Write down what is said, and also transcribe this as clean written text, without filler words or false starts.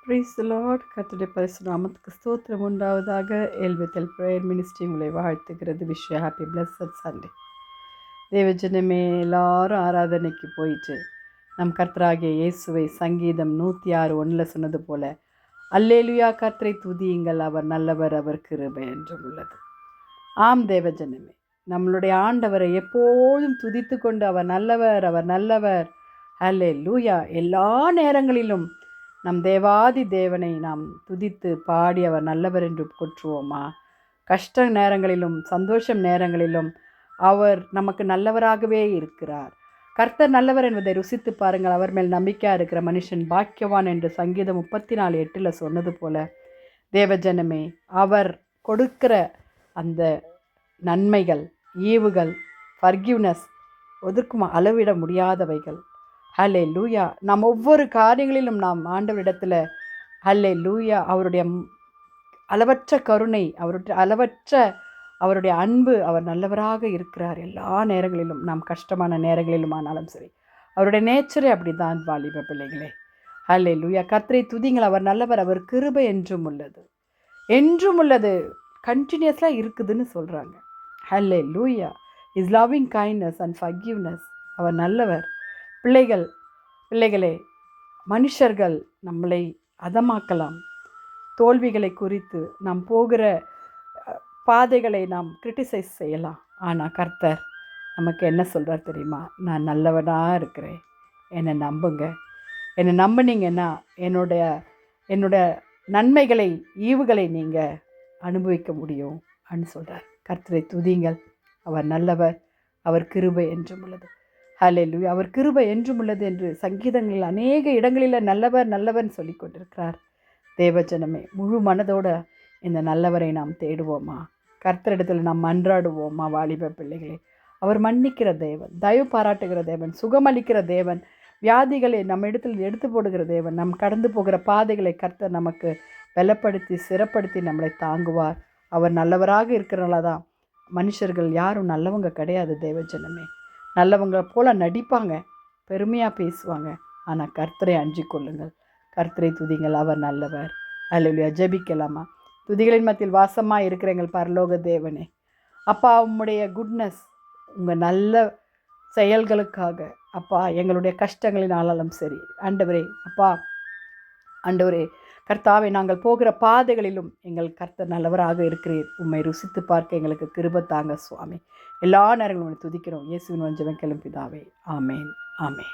Praise the Lord. கர்த்தருடைய பரிசுத்த நாமத்துக்கு ஸ்தோத்திரம் உண்டாவதாக. எல்பெத்தல் பிரேயர் மினிஸ்ட்ரி உங்களை வாழ்த்துகிறது. Wish you happy blessed Sunday. தேவஜனமே, எல்லாரும் ஆராதனைக்கு போயிட்டு நம் கர்த்தராகிய இயேசுவை சங்கீதம் 106:1 சொன்னது போல, அல்லேலுயா கர்த்தரை துதியுங்கள், அவர் நல்லவர், அவர் கிருபை என்றும் உள்ளது. ஆம் தேவஜனமே, நம்மளுடைய ஆண்டவரை எப்போதும் துதித்து கொண்டு அவர் நல்லவர், அவர் நல்லவர், அல்லேலூயா, எல்லா நேரங்களிலும் நம் தேவாதி தேவனை நாம் துதித்து பாடி அவர் நல்லவர் என்று போற்றுவோமா? கஷ்ட நேரங்களிலும் சந்தோஷம் நேரங்களிலும் அவர் நமக்கு நல்லவராகவே இருக்கிறார். கர்த்தர் நல்லவர் என்பதை ருசித்து பாருங்கள். அவர் மேல் நம்பிக்கையாக இருக்கிற மனுஷன் பாக்கியவான் என்று சங்கீதம் 34:8 சொன்னது போல, தேவஜனமே, அவர் கொடுக்கிற அந்த நன்மைகள், ஈவுகள், ஃபர்கிவ்னஸ் ஒதுக்கும் அளவிட முடியாதவைகள். ஹல்லேலூயா. நாம் ஒவ்வொரு காரியங்களிலும் நாம் ஆண்டவரிடத்தில் ஹல்லேலூயா அவருடைய அளவற்ற கருணை, அவருடைய அன்பு, அவர் நல்லவராக இருக்கிறார் எல்லா நேரங்களிலும். நாம் கஷ்டமான நேரங்களிலும் ஆனாலும் சரி, அவருடைய நேச்சரே அப்படி தான் வாலிப பிள்ளைகளே. ஹல்லேலூயா. கர்த்தரை துதிங்கள், அவர் நல்லவர், அவர் கிருபை என்றும் உள்ளது, என்றும் உள்ளது, கண்டினியூஸாக இருக்குதுன்னு சொல்கிறாங்க. Hallelujah. Is loving kindness and forgiveness. அவர் நல்லவர். பிள்ளைகளே, மனுஷர்கள் நம்மளை அதமாக்கலாம். தோல்விகளை குறித்து நாம் போகிற பாதைகளை நாம் கிரிட்டிசைஸ் செய்யலாம். ஆனால் கர்த்தர் நமக்கு என்ன சொல்கிறார் தெரியுமா? நான் நல்லவனாக இருக்கிறேன், என்னை நம்புங்க. என்னை நம்பினீங்கன்னா என்னோட நன்மைகளை, ஈவுகளை நீங்கள் அனுபவிக்க முடியும் அப்படின்னு சொல்கிறார். கர்த்தரை துதிங்கள், அவர் நல்லவர், அவர் கிருபை என்றும் உள்ளது. ஹல்லேலூயா. அவர் கிருபை என்றும் உள்ளது என்று சங்கீதங்களில் அநேக இடங்களில் நல்லவர் நல்லவர்னு சொல்லி கொண்டிருக்கிறார். தேவஜனமே, முழு மனதோடு இந்த நல்லவரை நாம் தேடுவோமா? கர்த்தரிடத்தில் நாம் மன்றாடுவோமா? வாலிப பிள்ளைகளே, அவர் மன்னிக்கிற தேவன், தயவு பாராட்டுகிற தேவன், சுகமளிக்கிற தேவன், வியாதிகளை நம்ம இடத்தில் எடுத்து போடுகிற தேவன், நம் கடந்து போகிற பாதைகளை கர்த்தர் நமக்கு பலப்படுத்தி சிறப்படுத்தி நம்மளை தாங்குவார். அவர் நல்லவராக இருக்கிறனால தான் மனுஷர்கள் யாரும் நல்லவங்க கிடையாது. தேவஜனமே, நல்லவங்க போல் நடிப்பாங்க, பெருமையாக பேசுவாங்க. ஆனால் கர்த்தரை அஞ்சி கொள்ளுங்கள், கர்த்தரை துதிங்கள், அவர் நல்லவர். அல்லேலூயா. ஜெபிக்கலாமா? துதிகளின் மத்தியில் வாசமாக இருக்கிற எங்கள் பரலோக தேவனே, அப்பா, உம்முடைய குட்னஸ், உங்கள் நல்ல செயல்களுக்காக அப்பா, எங்களுடைய கஷ்டங்களினாலும் சரி ஆண்டவரே, அப்பா ஆண்டவரே கர்த்தாவை, நாங்கள் போகிற பாதைகளிலும் எங்கள் கர்த்தர் நல்லவராக இருக்கிறீர். உம்மை ருசித்து பார்க்க எங்களுக்கு கிருபை தாங்க சுவாமி. எல்லா நேரங்களும் உம்மை துதிக்கிறோம். இயேசுவின் வஞ்சகம் கிளம்பிதாவே. ஆமேன், ஆமேன்.